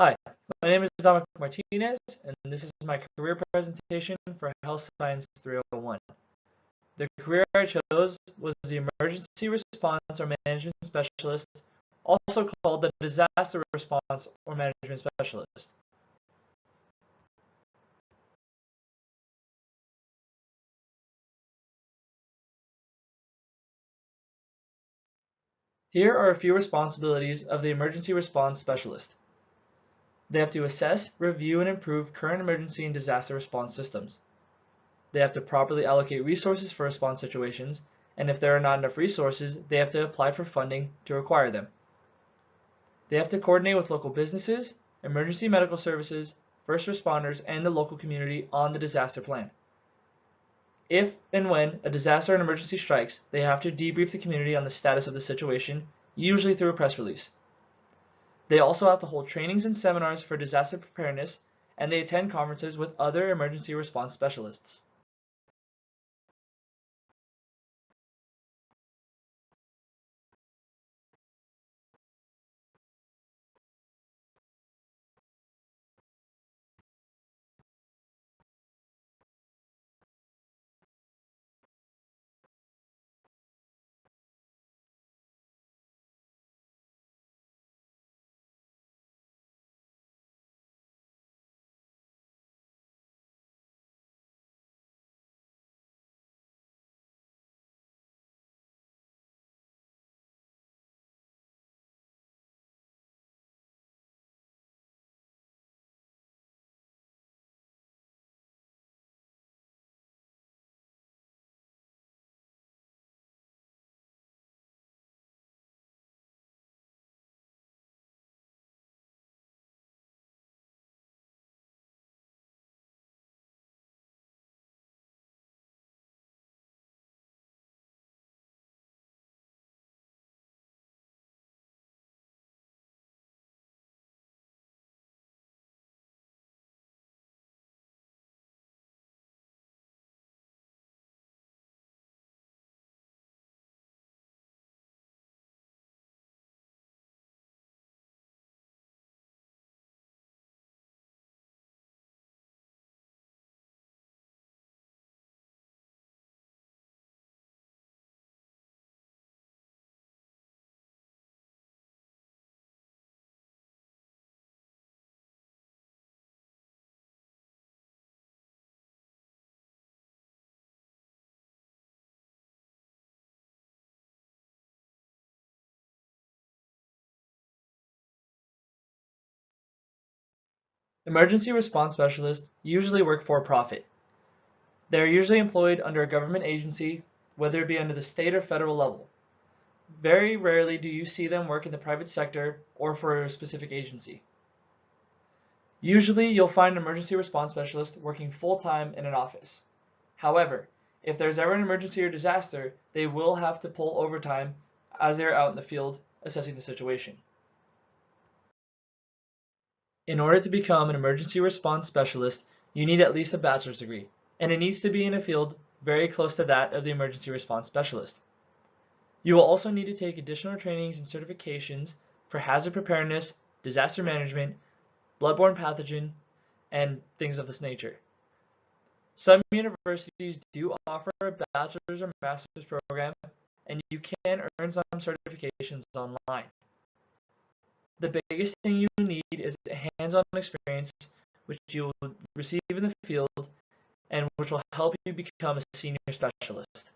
Hi, my name is Dominic Martinez, and this is my career presentation for Health Science 301. The career I chose was the Emergency Response or Management Specialist, also called the Disaster Response or Management Specialist. Here are a few responsibilities of the Emergency Response Specialist. They have to assess, review, and improve current emergency and disaster response systems. They have to properly allocate resources for response situations, and if there are not enough resources, they have to apply for funding to acquire them. They have to coordinate with local businesses, emergency medical services, first responders, and the local community on the disaster plan. If and when a disaster and emergency strikes, they have to debrief the community on the status of the situation, usually through a press release. They also have to hold trainings and seminars for disaster preparedness, and they attend conferences with other emergency response specialists. Emergency response specialists usually work for profit. They are usually employed under a government agency, whether it be under the state or federal level. Very rarely do you see them work in the private sector or for a specific agency. Usually you'll find an emergency response specialist working full-time in an office. However, if there's ever an emergency or disaster, they will have to pull overtime as they're out in the field assessing the situation. In order to become an emergency response specialist, you need at least a bachelor's degree, and it needs to be in a field very close to that of the emergency response specialist. You will also need to take additional trainings and certifications for hazard preparedness, disaster management, bloodborne pathogen, and things of this nature. Some universities do offer a bachelor's or master's program, and you can earn some certifications online. The biggest thing you need is hands-on experience, which you will receive in the field and which will help you become a senior specialist.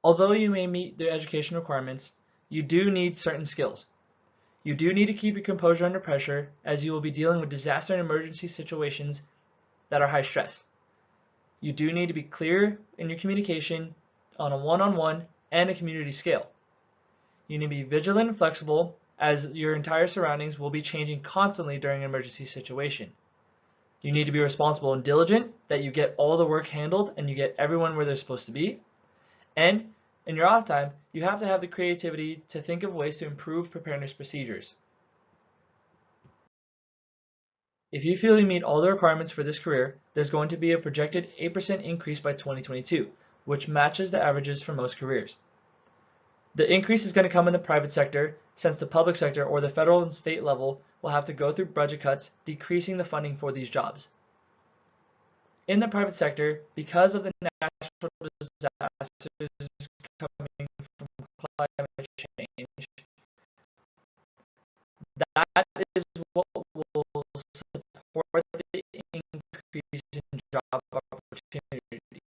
Although you may meet the education requirements, you do need certain skills. You do need to keep your composure under pressure, as you will be dealing with disaster and emergency situations that are high stress. You do need to be clear in your communication on a one-on-one and a community scale. You need to be vigilant and flexible, as your entire surroundings will be changing constantly during an emergency situation. You need to be responsible and diligent, that you get all the work handled and you get everyone where they're supposed to be. And in your off time, you have to have the creativity to think of ways to improve preparedness procedures. If you feel you meet all the requirements for this career, there's going to be a projected 8% increase by 2022, which matches the averages for most careers. The increase is going to come in the private sector, since the public sector or the federal and state level will have to go through budget cuts, decreasing the funding for these jobs. In the private sector, because of the natural disasters coming from climate change, that is what will support the increase in job opportunities.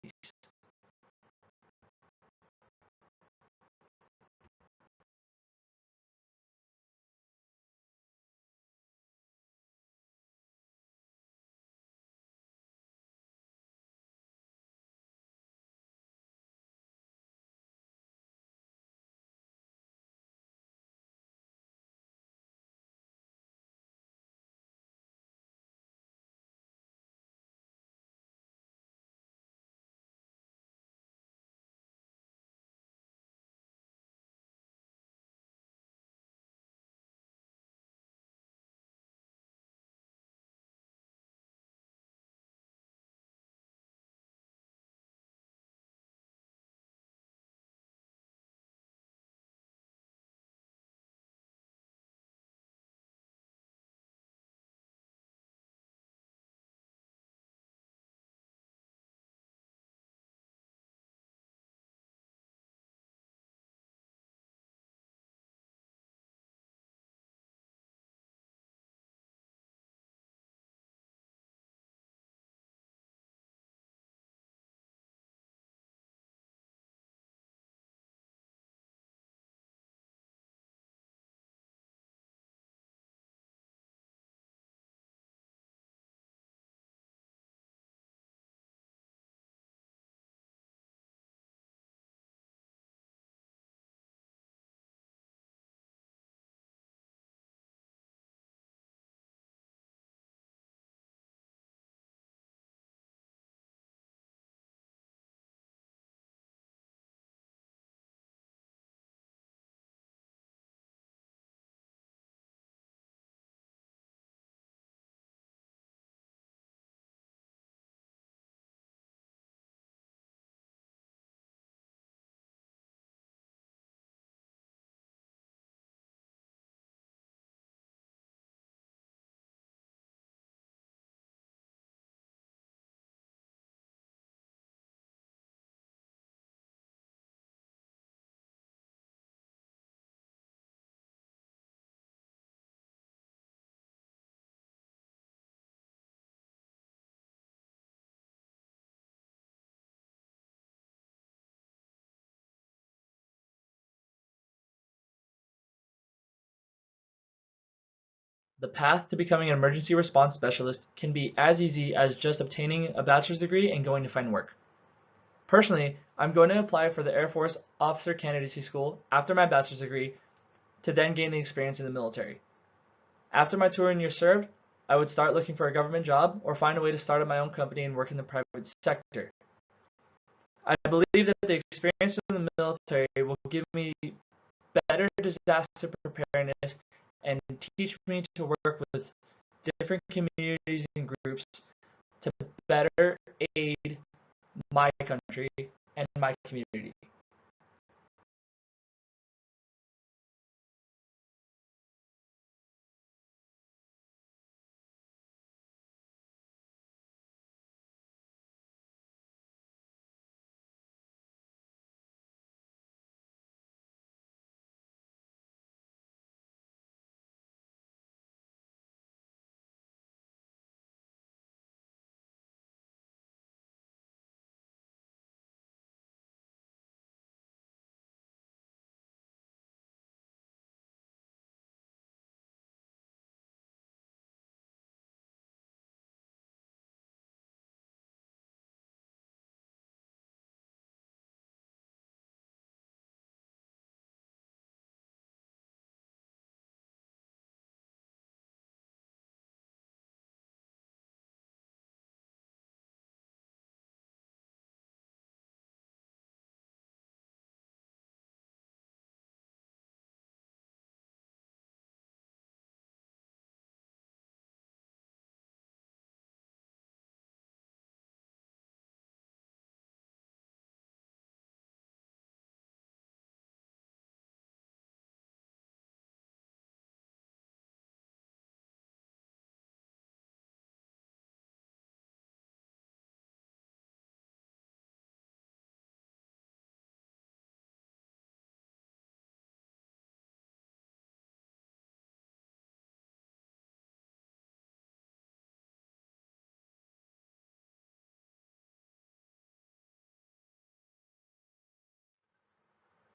The path to becoming an emergency response specialist can be as easy as just obtaining a bachelor's degree and going to find work. Personally, I'm going to apply for the Air Force Officer Candidacy School after my bachelor's degree to then gain the experience in the military. After my 2 years served, I would start looking for a government job or find a way to start up my own company and work in the private sector. I believe that the experience in the military will give me better disaster preparedness and teach me to work with different communities and groups to better aid my country and my community.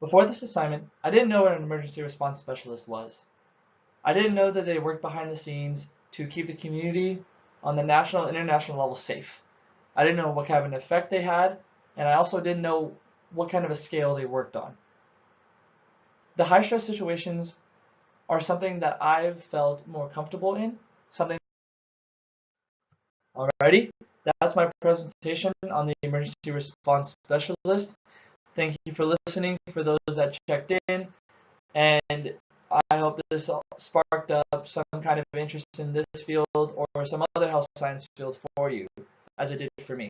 Before this assignment, I didn't know what an emergency response specialist was. I didn't know that they worked behind the scenes to keep the community on the national and international level safe. I didn't know what kind of an effect they had, and I also didn't know what kind of a scale they worked on. The high stress situations are something that I've felt more comfortable in, something. Alrighty, that's my presentation on the emergency response specialist. Thank you for listening for those that checked in, and I hope this sparked up some kind of interest in this field or some other health science field for you, as it did for me.